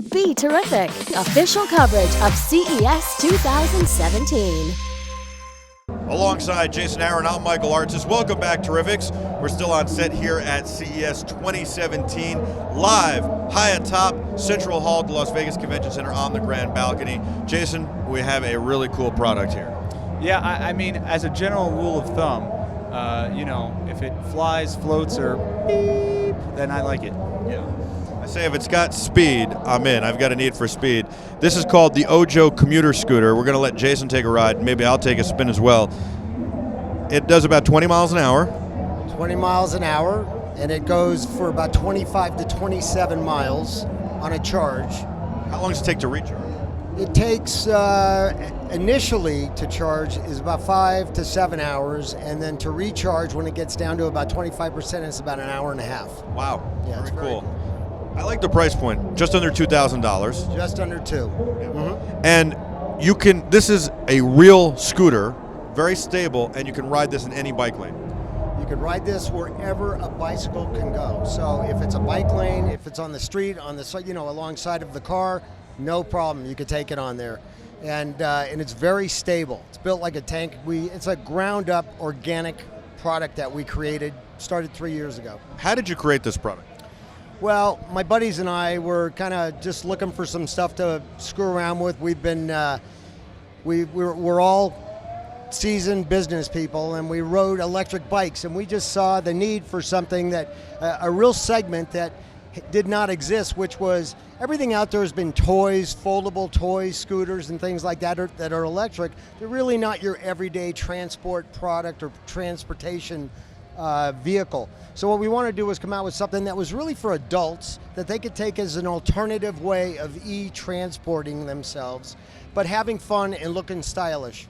BeTerrific, official coverage of CES 2017. Alongside Jason Aaron, I'm Michael Artis. Welcome back, Terrifics. We're still on set here at CES 2017, live, high atop Central Hall at the Las Vegas Convention Center on the grand balcony. Jason, we have a really cool product here. Yeah, I mean, as a general rule of thumb, if it flies, floats, or beep, then I like it. Yeah. I say if it's got speed, I'm in. I've got a need for speed. This is called the OJO Commuter Scooter. We're going to let Jason take a ride. Maybe I'll take a spin as well. It does about 20 miles an hour. 20 miles an hour, and it goes for about 25 to 27 miles on a charge. How long does it take to recharge? It takes, initially to charge is about 5 to 7 hours, and then to recharge when it gets down to about 25%, it's about an hour and a half. Wow, Yeah, it's very very cool. I like the price point, just under $2,000. Just under two. Mm-hmm. And you can, this is a real scooter, very stable, and you can ride this in any bike lane. You can ride this wherever a bicycle can go. So if it's a bike lane, if it's on the street, on the alongside of the car, no problem. You could take it on there, and it's very stable. It's built like a tank. It's a ground-up organic product that we created. Started 3 years ago. How did you create this product? Well, my buddies and I were kind of just looking for some stuff to screw around with. We've been, we're all seasoned business people, and we rode electric bikes, and we just saw the need for something that, a real segment that did not exist, which was everything out there has been toys, foldable toys, scooters, and things like that that are electric. They're really not your everyday transport product or transportation vehicle. So what we want to do was come out with something that was really for adults that they could take as an alternative way of transporting themselves, but having fun and looking stylish.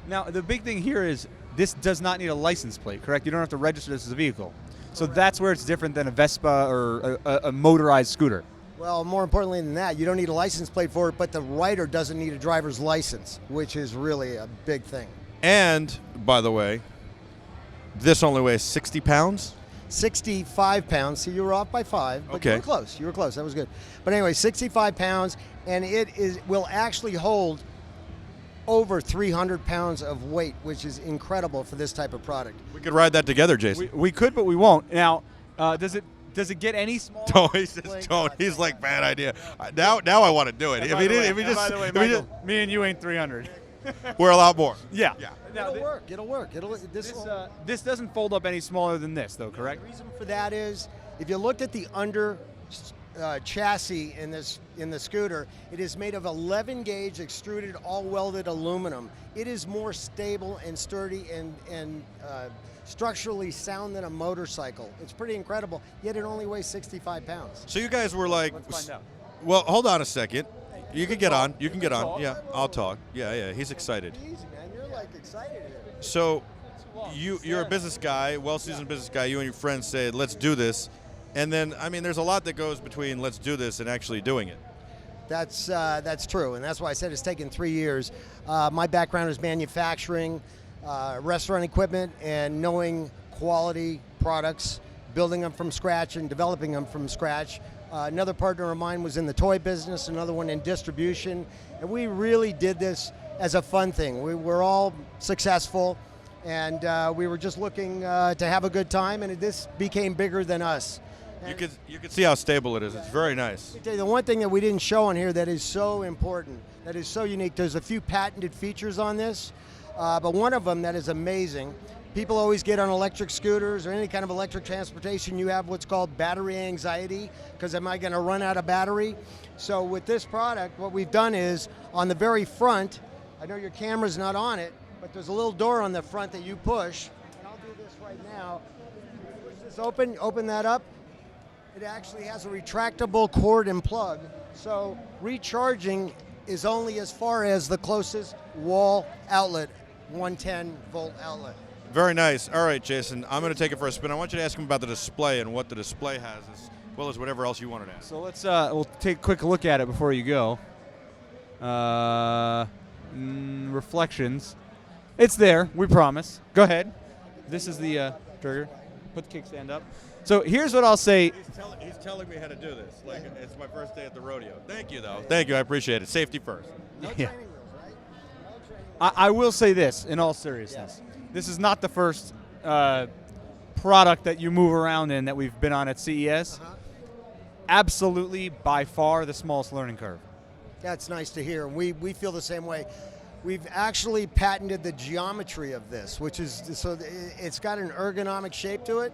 Now, the big thing here is this does not need a license plate, correct? You don't have to register this as a vehicle. So that's where it's different than a Vespa or a motorized scooter. Well, more importantly than that, you don't need a license plate for it, but the rider doesn't need a driver's license, which is really a big thing. And, by the way, this only weighs 60 pounds? 65 pounds. See, you were off by 5, but okay. You were close. You were close. That was good. But anyway, 65 pounds, and will actually hold over 300 pounds of weight, which is incredible for this type of product. We could ride that together, Jason. We could, but we won't. Now, does it get any smaller? Don't. He's like, bad idea. Now I want to do it. By the way, Michael, me and you ain't 300. We're a lot more. Yeah. Now, it'll work. This doesn't fold up any smaller than this, though, correct? The reason for that is, if you looked at the under chassis in the scooter, it is made of 11 gauge extruded all welded aluminum. It is more stable and sturdy and structurally sound than a motorcycle. It's pretty incredible, yet it only weighs 65 pounds. So you guys were like, Let's find out. Well, hold on a second. You can get on. You can get on. talk. Yeah, I'll talk. Yeah. He's excited. Easy, man. You're like excited here. So you're a business guy, well-seasoned business guy. You and your friends say, let's do this. And then, I mean, there's a lot that goes between let's do this and actually doing it. That's true, and that's why I said it's taken 3 years. My background is manufacturing, restaurant equipment, and knowing quality products, building them from scratch and developing them from scratch. Another partner of mine was in the toy business, another one in distribution, and we really did this as a fun thing. We were all successful, and we were just looking to have a good time, and this became bigger than us. You could see how stable it is. It's very nice. Let me tell you, the one thing that we didn't show on here that is so important, that is so unique, there's a few patented features on this, but one of them that is amazing. People always get on electric scooters or any kind of electric transportation, you have what's called battery anxiety, because am I going to run out of battery? So with this product, what we've done is, on the very front, I know your camera's not on it, but there's a little door on the front that you push, and I'll do this right now. Push this open that up. It actually has a retractable cord and plug, so recharging is only as far as the closest wall outlet, 110 volt outlet. Very nice. All right, Jason, I'm going to take it for a spin. I want you to ask him about the display and what the display has, as well as whatever else you wanted to ask. So let's we'll take a quick look at it before you go. Reflections. It's there, we promise. Go ahead. This is the trigger. Put the kickstand up. So here's what I'll say. He's telling me how to do this. Like, it's my first day at the rodeo. Thank you, though. Thank you. I appreciate it. Safety first. No Yeah. training wheels, right? No training wheels. I will say this in all seriousness. This is not the first product that you move around in that we've been on at CES. Absolutely, by far, the smallest learning curve. That's nice to hear. We feel the same way. We've actually patented the geometry of this, which is, so it's got an ergonomic shape to it.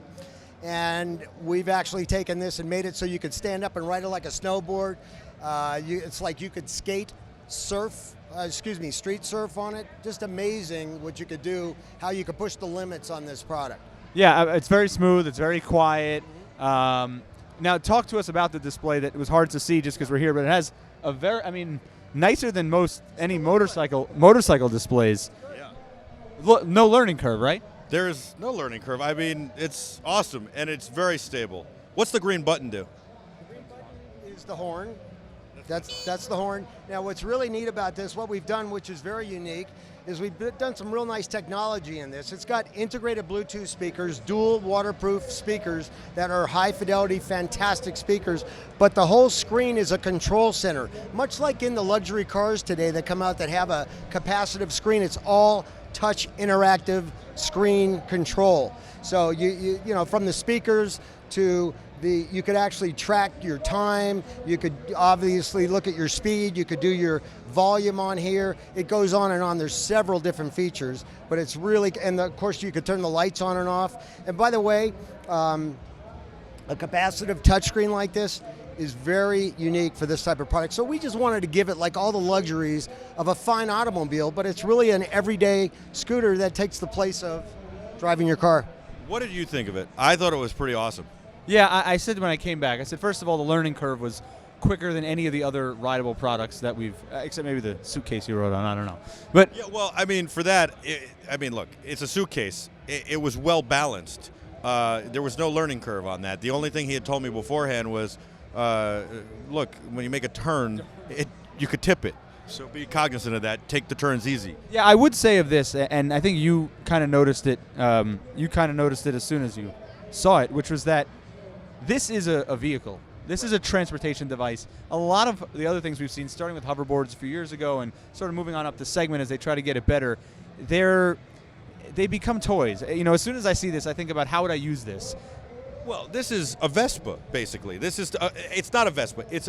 And we've actually taken this and made it so you could stand up and ride it like a snowboard. It's like you could skate, surf, street surf on it. Just amazing what you could do, how you could push the limits on this product. Yeah, it's very smooth. It's very quiet. Now, talk to us about the display that was hard to see just because we're here, but it has a very, nicer than any motorcycle displays. Yeah. No learning curve, right? There's no learning curve. I mean, it's awesome, and it's very stable. What's the green button do? The green button is the horn. That's the horn. Now, what's really neat about this, what we've done, which is very unique, is we've done some real nice technology in this. It's got integrated Bluetooth speakers, dual waterproof speakers that are high fidelity, fantastic speakers, but the whole screen is a control center. Much like in the luxury cars today that come out that have a capacitive screen, it's all touch interactive screen control. So you know, from the speakers to you could actually track your time. You could obviously look at your speed. You could do your volume on here. It goes on and on. There's several different features, but it's really, and of course you could turn the lights on and off. And by the way, a capacitive touchscreen like this is very unique for this type of product. So we just wanted to give it like all the luxuries of a fine automobile, but it's really an everyday scooter that takes the place of driving your car. What did you think of it? I thought it was pretty awesome. Yeah, I said when I came back, I said, first of all, the learning curve was quicker than any of the other rideable products that we've, except maybe the suitcase you rode on, I don't know. But Yeah, well, I mean, for that, look, it's a suitcase. It was well balanced. There was no learning curve on that. The only thing he had told me beforehand was, look, when you make a turn, you could tip it. So be cognizant of that. Take the turns easy. yeah, I would say of this, and I think you kind of noticed it. You kind of noticed it as soon as you saw it, which was that this is a vehicle. This is a transportation device. A lot of the other things we've seen, starting with hoverboards a few years ago and sort of moving on up the segment as they try to get it better, they become toys. You know, as soon as I see this, I think about how would I use this. Well, this is a Vespa, basically. This is it's not a Vespa. It's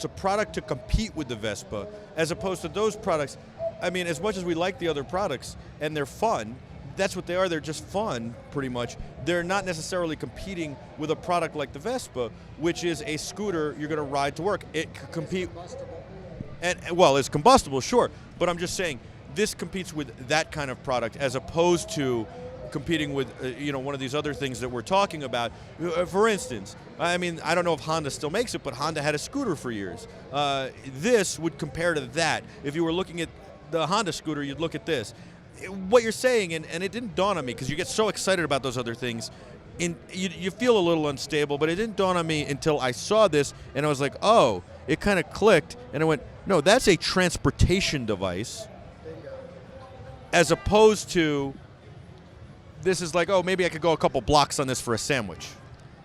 a product to compete with the Vespa, as opposed to those products. I mean, as much as we like the other products and they're fun, that's what they are. They're just fun, pretty much. They're not necessarily competing with a product like the Vespa, which is a scooter you're going to ride to work. It could compete. And well, it's combustible, sure, but I'm just saying this competes with that kind of product as opposed to competing with one of these other things that we're talking about. For instance, I mean, I don't know if Honda still makes it, but Honda had a scooter for years. This would compare to that. If you were looking at the Honda scooter, you'd look at this. What you're saying, and it didn't dawn on me because you get so excited about those other things, you feel a little unstable, but it didn't dawn on me until I saw this, and I was like, oh, it kind of clicked, and I went, no, that's a transportation device, as opposed to this is like, oh, maybe I could go a couple blocks on this for a sandwich.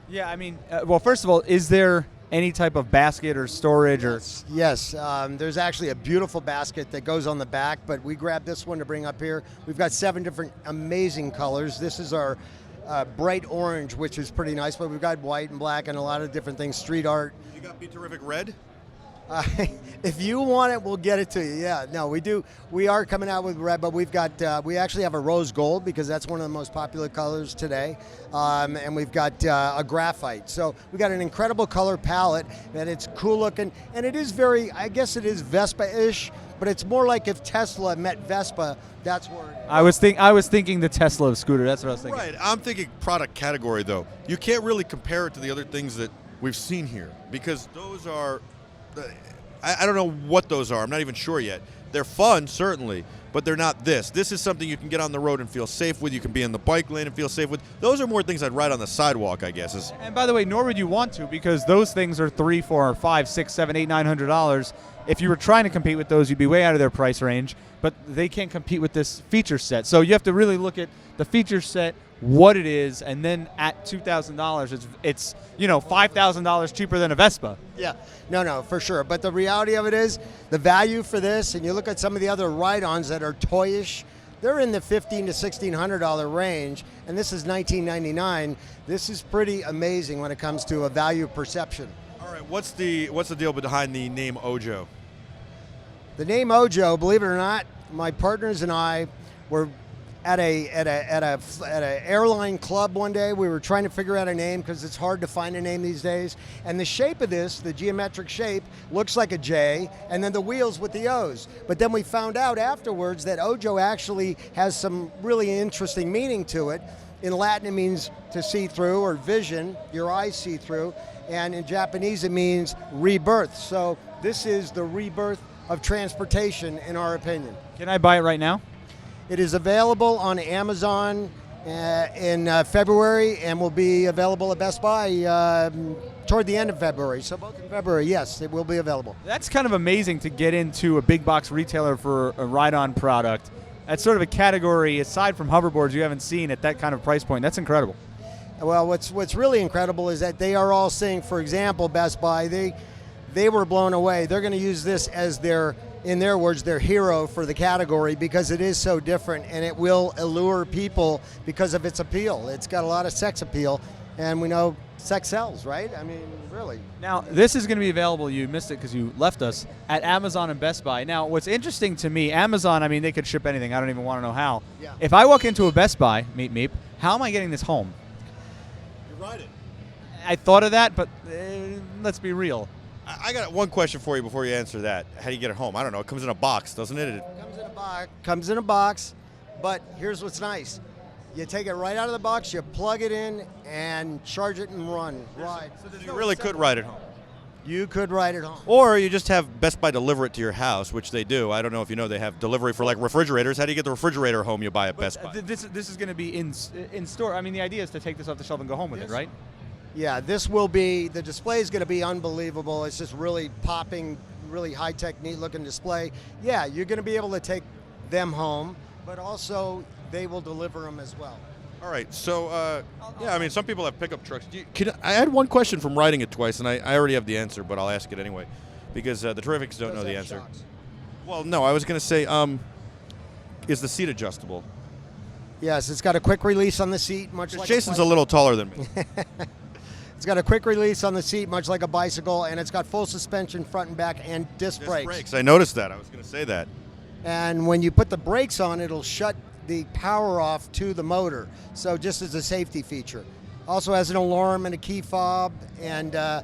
Yeah, I mean, well, first of all, is there any type of basket or storage or? Yes, there's actually a beautiful basket that goes on the back, but we grabbed this one to bring up here. We've got 7 different amazing colors. This is our bright orange, which is pretty nice, but we've got white and black and a lot of different things, street art. You got BeTerrific red? If you want it, we'll get it to you. Yeah, no, we do. We are coming out with red, but we've got, we actually have a rose gold because that's one of the most popular colors today. And we've got a graphite. So we got an incredible color palette, and it's cool looking. And it is very, I guess it is Vespa-ish, but it's more like if Tesla met Vespa, that's where it is. I was thinking the Tesla scooter. That's what I was thinking. Right. I'm thinking product category, though. You can't really compare it to the other things that we've seen here because those are, I don't know what those are. I'm not even sure yet. They're fun, certainly, but they're not this. This is something you can get on the road and feel safe with. You can be in the bike lane and feel safe with. Those are more things I'd ride on the sidewalk, I guess. And by the way, nor would you want to because those things are $300, $400, $500, $600, $700, $800. If you were trying to compete with those, you'd be way out of their price range, but they can't compete with this feature set. So you have to really look at the feature set, what it is, and then at $2,000, it's $5,000 cheaper than a Vespa. Yeah, no, for sure. But the reality of it is, the value for this, and you look at some of the other ride-ons that are toyish, they're in the $1,500 to $1,600 range, and this is $1999. This is pretty amazing when it comes to a value perception. All right, what's the deal behind the name OJO? The name OJO, believe it or not, my partners and I were at a airline club one day. We were trying to figure out a name because it's hard to find a name these days. And the shape of this, the geometric shape, looks like a J, and then the wheels with the O's. But then we found out afterwards that OJO actually has some really interesting meaning to it. In Latin, it means to see through, or vision, your eyes see through. And in Japanese, it means rebirth. So this is the rebirth of transportation, in our opinion. Can I buy it right now? It is available on Amazon in February, and will be available at Best Buy toward the end of February. So both in February, yes, it will be available. That's kind of amazing to get into a big box retailer for a ride-on product. That's sort of a category, aside from hoverboards, you haven't seen at that kind of price point. That's incredible. Well, what's really incredible is that they are all saying, for example, Best Buy, they were blown away. They're going to use this as in their words, their hero for the category, because it is so different, and it will allure people because of its appeal. It's got a lot of sex appeal, and we know sex sells, right? I mean, really. Now, this is going to be available, you missed it because you left us, at Amazon and Best Buy. Now, what's interesting to me, Amazon, I mean, they could ship anything. I don't even want to know how. Yeah. If I walk into a Best Buy, meep, how am I getting this home? You ride it. I thought of that, but let's be real. I got one question for you before you answer that. How do you get it home? I don't know. It comes in a box, doesn't it? Comes in a box, but here's what's nice. You take it right out of the box, you plug it in, and charge it and ride. So you really could ride it home. You could ride it home. Or you just have Best Buy deliver it to your house, which they do. I don't know if you know they have delivery for like refrigerators. How do you get the refrigerator home you buy at Best Buy? This is going to be in store. I mean, the idea is to take this off the shelf and go home with it, right? Yeah, the display is going to be unbelievable. It's just really popping, really high-tech, neat-looking display. Yeah, you're going to be able to take them home, but also they will deliver them as well. All right, so, I mean, some people have pickup trucks. I had one question from riding it twice, and I already have the answer, but I'll ask it anyway, because the Terrifics don't know the answer. Shocks. Well, no, I was going to say, is the seat adjustable? Yes, it's got a quick release on the seat, much like Jason's a little taller than me. It's got a quick release on the seat, much like a bicycle, and it's got full suspension front and back and disc brakes. I noticed that. I was going to say that. And when you put the brakes on, it'll shut the power off to the motor. So just as a safety feature. Also has an alarm and a key fob. And how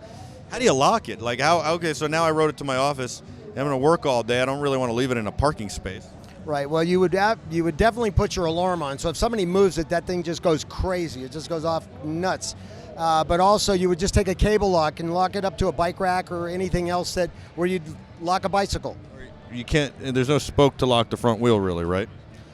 do you lock it? Like how? Okay, so now I rode it to my office. I'm going to work all day. I don't really want to leave it in a parking space. Right. Well, you would definitely put your alarm on. So if somebody moves it, that thing just goes crazy. It just goes off nuts. But also, you would just take a cable lock and lock it up to a bike rack or anything else where you'd lock a bicycle. You can't. There's no spoke to lock the front wheel, really, right?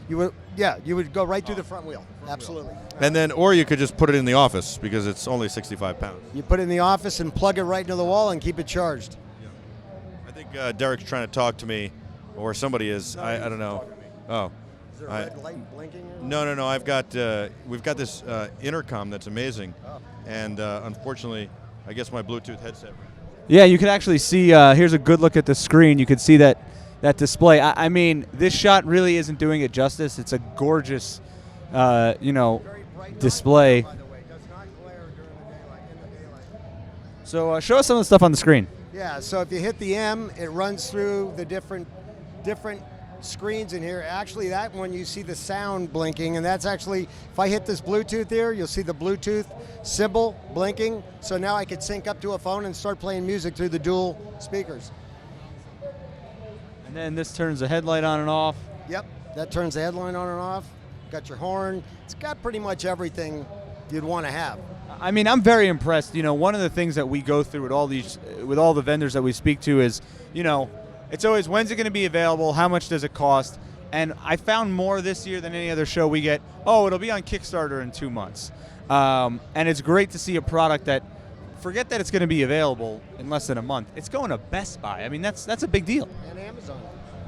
You would go right through the front wheel. Absolutely. And then, or you could just put it in the office because it's only 65 pounds. You put it in the office and plug it right into the wall and keep it charged. Yeah. I think Derek's trying to talk to me, or somebody is. I don't know. Oh. Is there a red light blinking? No. We've got this intercom that's amazing, and unfortunately, I guess my Bluetooth headset. Yeah, you can actually see. Here's a good look at the screen. You can see that display. I mean, this shot really isn't doing it justice. It's a gorgeous, display. By the way, does not glare in the daylight. So show us some of the stuff on the screen. Yeah. So if you hit the M, it runs through the different screens in here. Actually, that one you see the sound blinking, and that's actually, if I hit this Bluetooth here, you'll see the Bluetooth symbol blinking. So now I could sync up to a phone and start playing music through the dual speakers. And then this turns the headlight on and off. Yep, that turns the headlight on and off. Got your horn. It's got pretty much everything you'd want to have. I mean, I'm very impressed. One of the things that we go through with all the vendors that we speak to is, it's always, when's it going to be available? How much does it cost? And I found more this year than any other show we get, it'll be on Kickstarter in 2 months. And it's great to see a product that, forget that it's going to be available in less than a month. It's going to Best Buy. I mean, that's a big deal. And Amazon.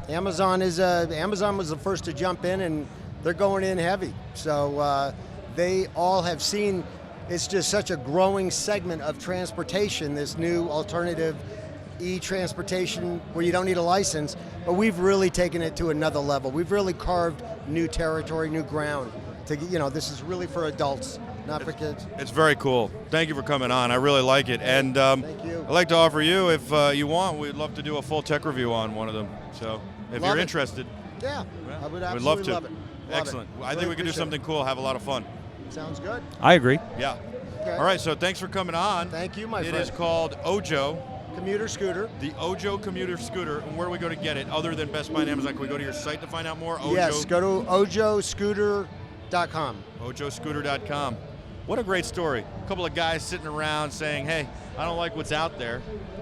Amazon was the first to jump in, and they're going in heavy. So they all have seen it's just such a growing segment of transportation, this new alternative e-transportation where you don't need a license, but we've really taken it to another level. We've really carved new territory, new ground. This is really for adults, not for kids. It's very cool. Thank you for coming on. I really like it. And Thank you. I'd like to offer you, if you want, we'd love to do a full tech review on one of them. So if you're interested. Yeah, well, I would we'd absolutely love to. love it. Excellent. I think Really we could do something cool, have a lot of fun. Sounds good. I agree. Yeah. Okay. All right, so thanks for coming on. Thank you, my friend. It is called OJO. Commuter Scooter. The OJO Commuter Scooter. And where do we go to get it other than Best Buy and Amazon? Can we go to your site to find out more? OJO? Yes, go to ojoscooter.com. OJOscooter.com. What a great story. A couple of guys sitting around saying, hey, I don't like what's out there.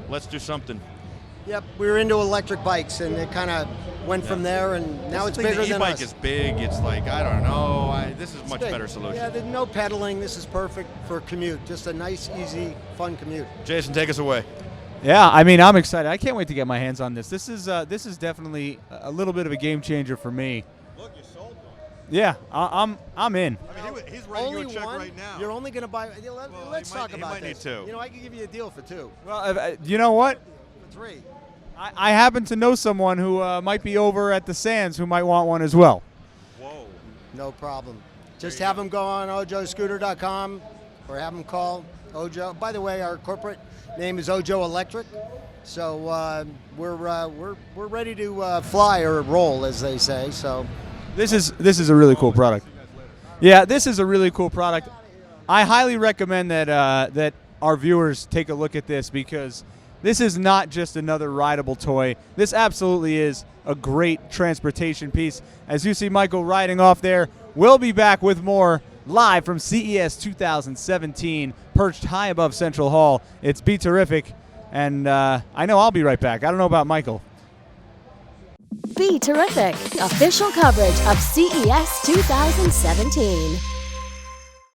Let's do something. Yep, we were into electric bikes, and it kind of went from there, and now it's bigger the than e-bike us. is big. It's like, I don't know. This is a much big. better solution. Yeah, there's no pedaling. This is perfect for commute. Just a nice, easy, fun commute. Jason, take us away. Yeah, I mean, I'm excited. I can't wait to get my hands on this. This is definitely a little bit of a game changer for me. Look, you sold one. Yeah, I'm in. I mean, he's writing you a check one? right now. You're only going to buy. Let's talk he about might this. need two. I can give you a deal for two. Well, you know what? For three. I happen to know someone who might be over at the Sands who might want one as well. Whoa. No problem. Just have them go on ojoscooter.com or have them call OJO. By the way, our corporate name is OJO Electric, so we're ready to fly or roll, as they say. So This is a really cool product. Yeah, this is a really cool product. I highly recommend that our viewers take a look at this because this is not just another rideable toy. This absolutely is a great transportation piece. As you see Michael riding off there, we'll be back with more live from CES 2017, perched high above Central Hall. It's BeTerrific, and I know I'll be right back. I don't know about Michael. BeTerrific, official coverage of CES 2017.